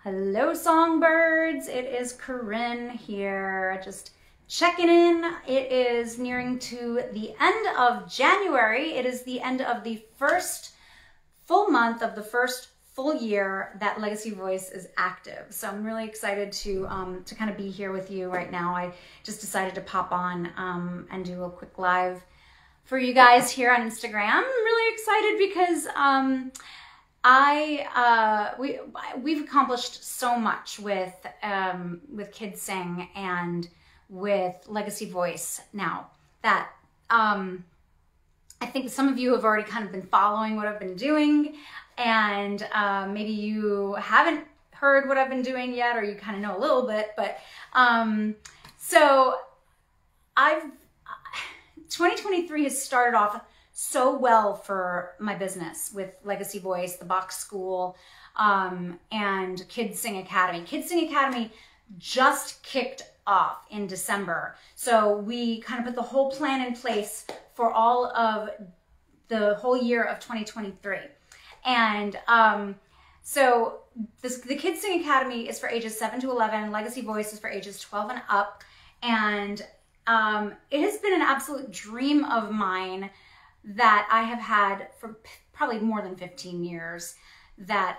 Hello songbirds, it is Corinne here, just checking in. It is nearing to the end of January. It is the end of the first full month of the first full year that Legacy Voice is active. So I'm really excited to kind of be here with you right now. I just decided to pop on and do a quick live for you guys here on Instagram. I'm really excited because we've accomplished so much with Kids Sing and with Legacy Voice now that I think some of you have already kind of been following what I've been doing, and maybe you haven't heard what I've been doing yet, or you kind of know a little bit, but so 2023 has started off so well for my business with Legacy Voice, the Box School, and Kids Sing Academy. Kids Sing Academy just kicked off in December. So we kind of put the whole plan in place for all of the whole year of 2023. And so the Kids Sing Academy is for ages 7 to 11. Legacy Voice is for ages 12 and up. And it has been an absolute dream of mine that I have had for probably more than 15 years. That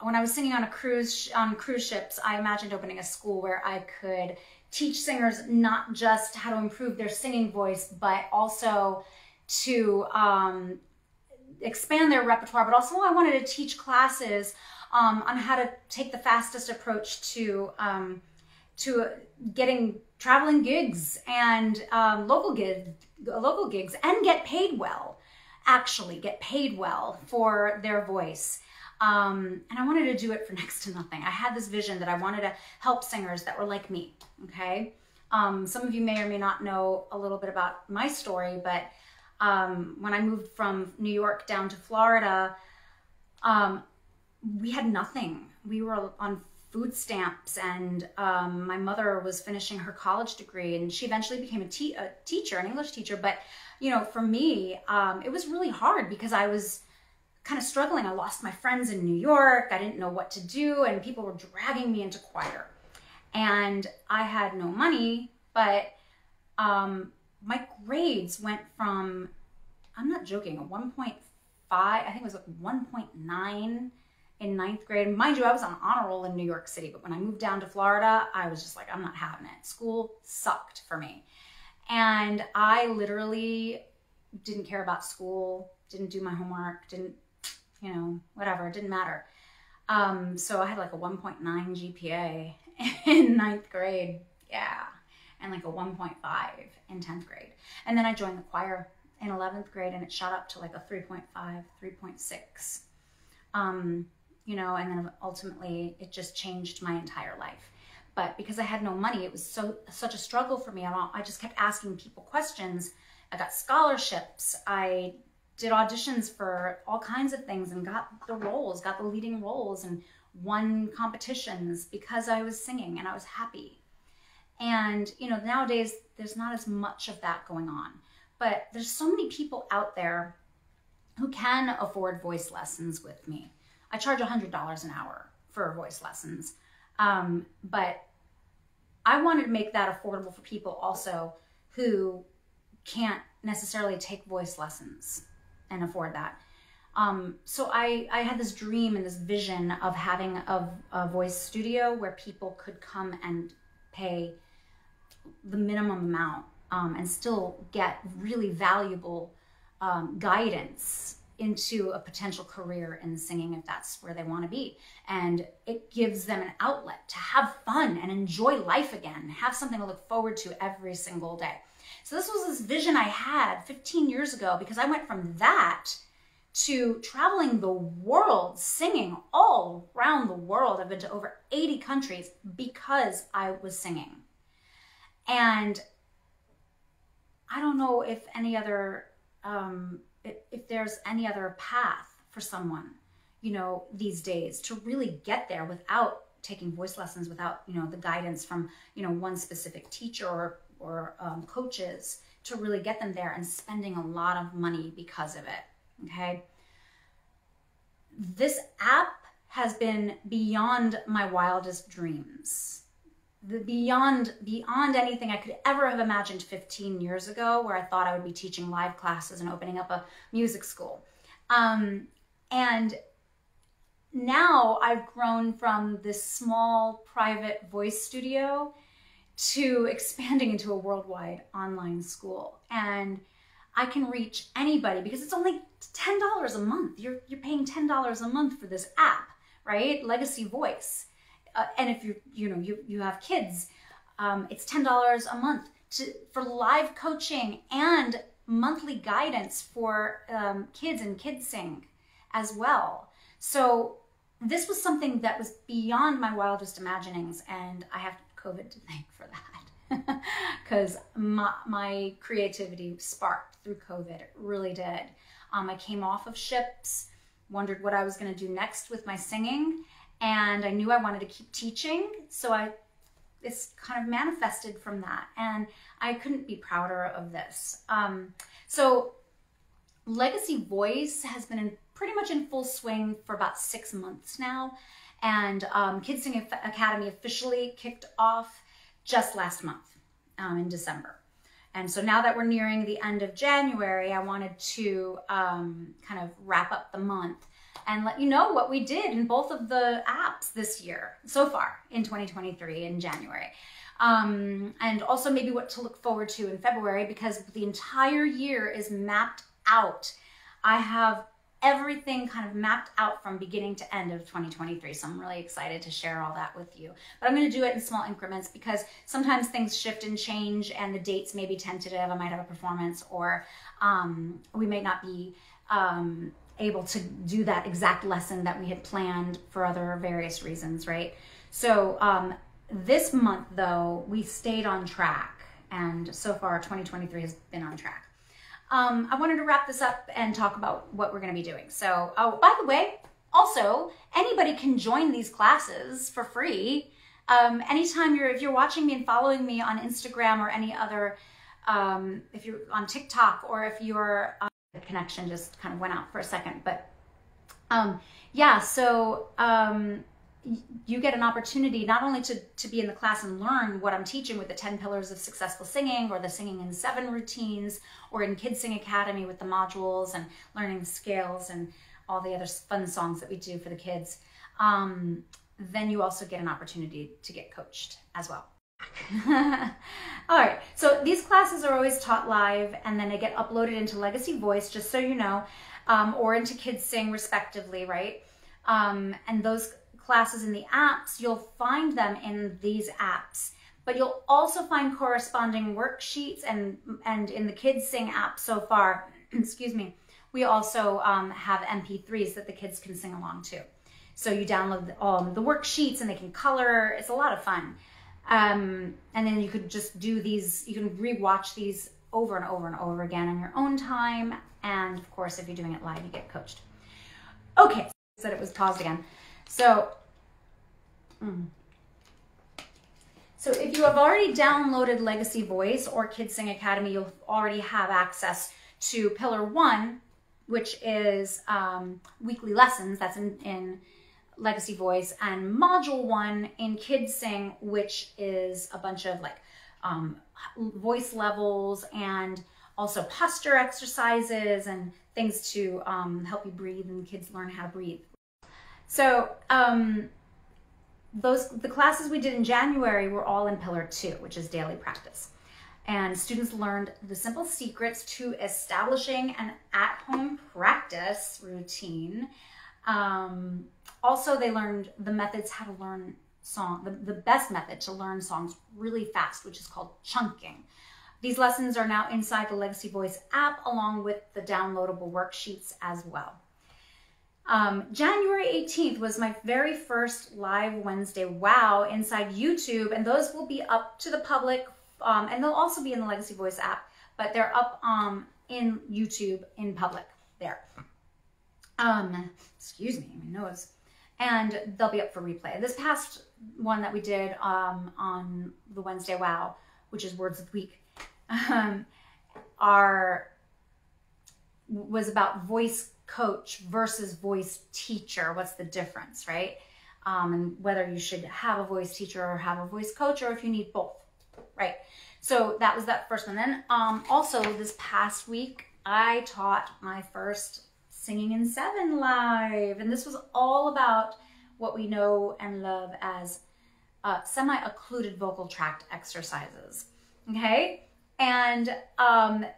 when I was singing on cruise ships, I imagined opening a school where I could teach singers not just how to improve their singing voice, but also to expand their repertoire. But also I wanted to teach classes on how to take the fastest approach to getting traveling gigs and local gigs and get paid well, actually get paid well for their voice. And I wanted to do it for next to nothing. I had this vision that I wanted to help singers that were like me, okay? Some of you may or may not know a little bit about my story, but when I moved from New York down to Florida, we had nothing. We were on food stamps, and my mother was finishing her college degree, and she eventually became a teacher, an English teacher. But, you know, for me, it was really hard because I was kind of struggling. I lost my friends in New York. I didn't know what to do, and people were dragging me into choir. And I had no money, but my grades went from, I'm not joking, a 1.5, I think it was like 1.9 in 9th grade. Mind you, I was on honor roll in New York City, but when I moved down to Florida, I was just like, I'm not having it. School sucked for me. And I literally didn't care about school, didn't do my homework, didn't, you know, whatever, it didn't matter. So I had like a 1.9 GPA in 9th grade, yeah, and like a 1.5 in 10th grade. And then I joined the choir in 11th grade, and it shot up to like a 3.5, 3.6. You know, and then ultimately it just changed my entire life. But because I had no money, it was such a struggle for me. I just kept asking people questions. I got scholarships. I did auditions for all kinds of things and got the roles, got the leading roles, and won competitions because I was singing and I was happy. And, you know, nowadays there's not as much of that going on. But there's so many people out there who can afford voice lessons with me. I charge $100 an hour for voice lessons. But I wanted to make that affordable for people also who can't necessarily take voice lessons and afford that. So I had this dream and this vision of having a voice studio where people could come and pay the minimum amount and still get really valuable guidance into a potential career in singing if that's where they want to be. And it gives them an outlet to have fun and enjoy life again, have something to look forward to every single day. So this was this vision I had 15 years ago, because I went from that to traveling the world, singing all around the world. I've been to over 80 countries because I was singing. And I don't know if any other, if there's any other path for someone, you know, these days to really get there without taking voice lessons, without, you know, the guidance from, you know, one specific teacher or coaches to really get them there, and spending a lot of money because of it, okay? This app has been beyond my wildest dreams. Beyond anything I could ever have imagined 15 years ago, where I thought I would be teaching live classes and opening up a music school. And now I've grown from this small private voice studio to expanding into a worldwide online school. And I can reach anybody because it's only $10 a month. You're paying $10 a month for this app, right? Legacy Voice. And if you have kids, it's $10 a month for live coaching and monthly guidance for kids and KidSing as well. So this was something that was beyond my wildest imaginings, and I have COVID to thank for that because my creativity sparked through COVID. It really did. I came off of ships, wondered what I was going to do next with my singing, and I knew I wanted to keep teaching, so this kind of manifested from that, and I couldn't be prouder of this. So Legacy Voice has been pretty much in full swing for about 6 months now, and KidSing Academy officially kicked off just last month in December. And so now that we're nearing the end of January, I wanted to kind of wrap up the month and let you know what we did in both of the apps this year so far in 2023 in January. And also maybe what to look forward to in February, because the entire year is mapped out. I have everything kind of mapped out from beginning to end of 2023. So I'm really excited to share all that with you. But I'm going to do it in small increments because sometimes things shift and change and the dates may be tentative. I might have a performance, or we may not be able to do that exact lesson that we had planned for other various reasons, right? So this month though, we stayed on track, and so far 2023 has been on track. I wanted to wrap this up and talk about what we're going to be doing. So, oh, by the way, also, anybody can join these classes for free. Anytime if you're watching me and following me on Instagram or any other, if you're on TikTok, or if you're, the connection just kind of went out for a second, but yeah, so you get an opportunity not only to be in the class and learn what I'm teaching with the 10 pillars of successful singing, or the singing in 7 routines, or in KidSing Academy with the modules and learning the scales and all the other fun songs that we do for the kids. Then you also get an opportunity to get coached as well. All right, so these classes are always taught live, and then they get uploaded into Legacy Voice, just so you know, or into KidSing respectively, right? And those classes in the apps, you'll find them in these apps, but you'll also find corresponding worksheets, and in the KidSing app so far, excuse me, we also have MP3s that the kids can sing along to. So you download the worksheets and they can color. It's a lot of fun. And then you could just do these, you can rewatch these over and over and over again on your own time. And of course, if you're doing it live, you get coached. Okay, I said it was paused again. So if you have already downloaded Legacy Voice or KidSing Academy, you'll already have access to Pillar 1, which is weekly lessons. That's in Legacy Voice, and Module 1 in KidSing, which is a bunch of like voice levels and also posture exercises and things to help you breathe, and kids learn how to breathe. So the classes we did in January were all in Pillar 2, which is daily practice. And students learned the simple secrets to establishing an at-home practice routine. Also, they learned the methods how to learn the best method to learn songs really fast, which is called chunking. These lessons are now inside the Legacy Voice app, along with the downloadable worksheets as well. January 18th was my very first live Wednesday Wow inside YouTube, and those will be up to the public, and they'll also be in the Legacy Voice app, but they're up in YouTube in public there. Excuse me, my nose. And they'll be up for replay. This past one that we did on the Wednesday Wow, which is Words of the Week, was about voice coach versus voice teacher. What's the difference, right? And whether you should have a voice teacher or have a voice coach, or if you need both, right? So that was that first one. Then also this past week, I taught my first Singing in 7 live. And this was all about what we know and love as semi-occluded vocal tract exercises, okay? And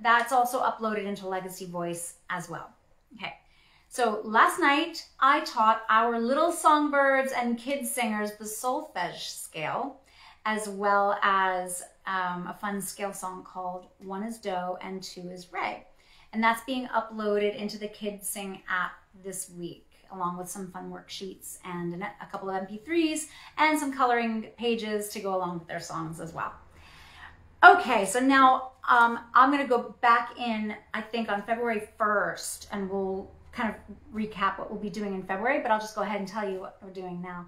that's also uploaded into Legacy Voice as well, okay? So last night, I taught our little songbirds and kid singers the solfege scale, as well as a fun scale song called 1 is Do and 2 is Re. And that's being uploaded into the Kids Sing app this week, along with some fun worksheets and a couple of MP3s and some coloring pages to go along with their songs as well. Okay, so now I'm gonna go back in, I think on February 1st, and we'll kind of recap what we'll be doing in February, but I'll just go ahead and tell you what we're doing now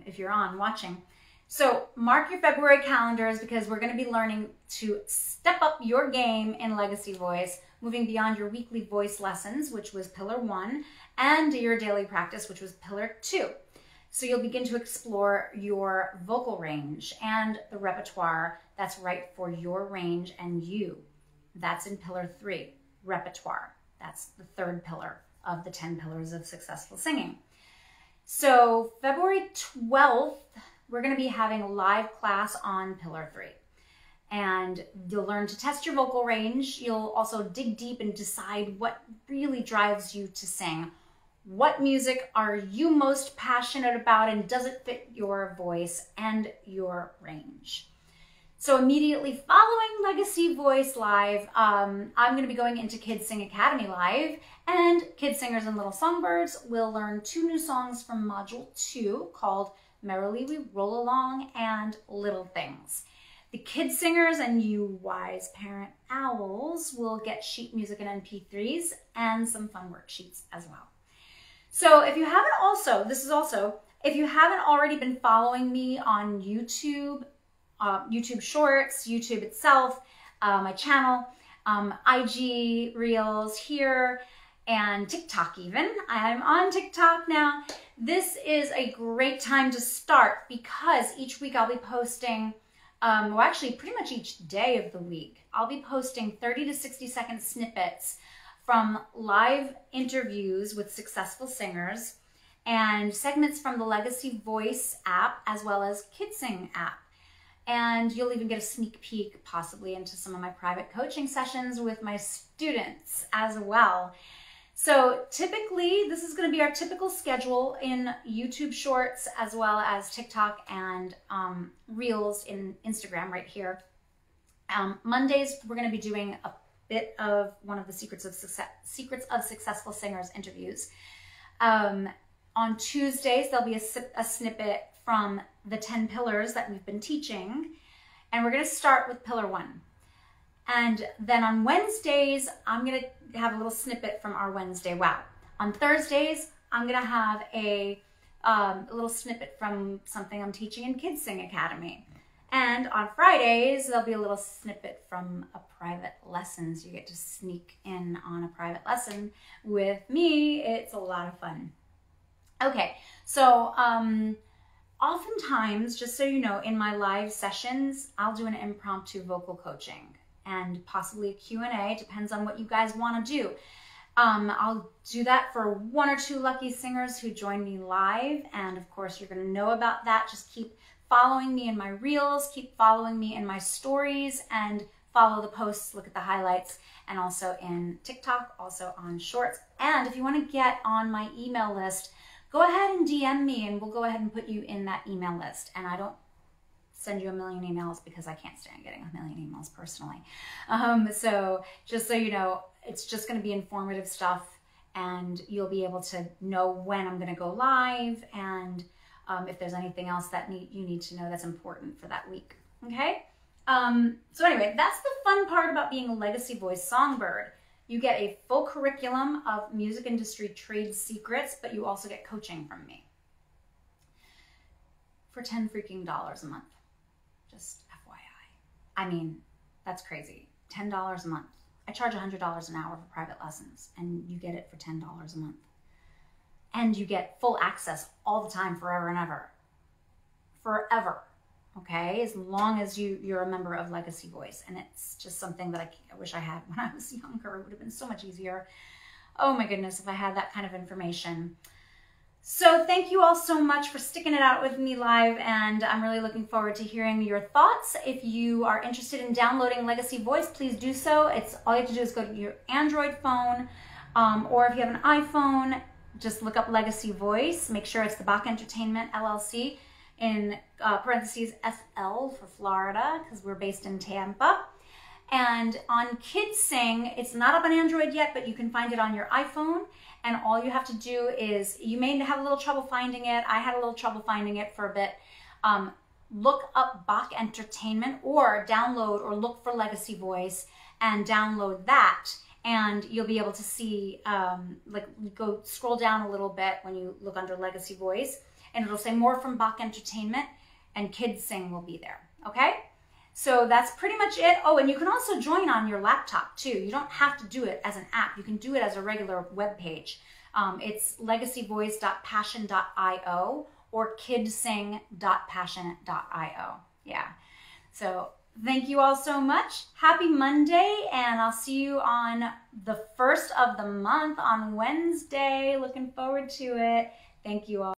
if you're on watching. So mark your February calendars, because we're gonna be learning to step up your game in Legacy Voice, moving beyond your weekly voice lessons, which was Pillar 1, and your daily practice, which was Pillar 2. So you'll begin to explore your vocal range and the repertoire that's right for your range and you. That's in Pillar 3, repertoire. That's the third pillar of the 10 pillars of successful singing. So February 12th, we're going to be having a live class on Pillar 3. And you'll learn to test your vocal range. You'll also dig deep and decide what really drives you to sing. What music are you most passionate about, and does it fit your voice and your range? So immediately following Legacy Voice Live, I'm going to be going into Kids Sing Academy Live, and Kids Singers and Little Songbirds will learn 2 new songs from Module 2 called Merrily We Roll Along and Little Things. The Kids Singers and you wise parent owls will get sheet music and MP3s and some fun worksheets as well. So if you haven't if you haven't already been following me on YouTube, YouTube Shorts, YouTube itself, my channel, IG Reels here, and TikTok even. I'm on TikTok now. This is a great time to start, because each week I'll be posting, well actually pretty much each day of the week, I'll be posting 30 to 60 second snippets from live interviews with successful singers and segments from the Legacy Voice app as well as Kids Sing app. And you'll even get a sneak peek possibly into some of my private coaching sessions with my students as well. So typically, this is going to be our typical schedule in YouTube Shorts as well as TikTok and Reels in Instagram right here. Mondays, we're going to be doing a bit of one of the Secrets of Successful Singers interviews. On Tuesdays, there'll be a snippet from the 10 pillars that we've been teaching. And we're going to start with Pillar 1. And then on Wednesdays, I'm going to have a little snippet from our Wednesday Wow. On Thursdays, I'm going to have a little snippet from something I'm teaching in Kids Sing Academy. And on Fridays, there'll be a little snippet from a private lesson. So you get to sneak in on a private lesson with me. It's a lot of fun. Okay, so oftentimes, just so you know, in my live sessions, I'll do an impromptu vocal coaching and possibly a Q&A, depends on what you guys want to do. I'll do that for 1 or 2 lucky singers who join me live, and of course you're going to know about that. Just keep following me in my reels, keep following me in my stories, and follow the posts, look at the highlights, and also in TikTok, also on Shorts. And if you want to get on my email list, go ahead and DM me and we'll go ahead and put you in that email list. And I don't send you a million emails because I can't stand getting a million emails personally. So just so you know, it's just going to be informative stuff, and you'll be able to know when I'm going to go live, and if there's anything else that you need to know that's important for that week. Okay? So anyway, that's the fun part about being a Legacy Voice songbird. You get a full curriculum of music industry trade secrets, but you also get coaching from me for $10 freaking a month. Just FYI. I mean, that's crazy. $10 a month. I charge $100 an hour for private lessons, and you get it for $10 a month. And you get full access all the time, forever and ever. Forever. Okay? As long as you're a member of Legacy Voice. And it's just something that I wish I had when I was younger. It would have been so much easier. Oh my goodness, if I had that kind of information. So thank you all so much for sticking it out with me live, and I'm really looking forward to hearing your thoughts. If you are interested in downloading Legacy Voice, please do so. It's all you have to do is go to your Android phone, or if you have an iPhone, just look up Legacy Voice. Make sure it's the Bach Entertainment LLC in parentheses FL for Florida, because we're based in Tampa. And on Kids Sing, it's not up on Android yet, but you can find it on your iPhone. And all you have to do is, you may have a little trouble finding it. I had a little trouble finding it for a bit. Look up Bach Entertainment, or download or look for Legacy Voice and download that. And you'll be able to see, go scroll down a little bit when you look under Legacy Voice, and it'll say more from Bach Entertainment, and Kids Sing will be there, okay? So that's pretty much it. Oh, and you can also join on your laptop too. You don't have to do it as an app. You can do it as a regular web page. It's legacyvoice.passion.io or kidsing.passion.io. Yeah. So thank you all so much. Happy Monday, and I'll see you on the 1st of the month on Wednesday. Looking forward to it. Thank you all.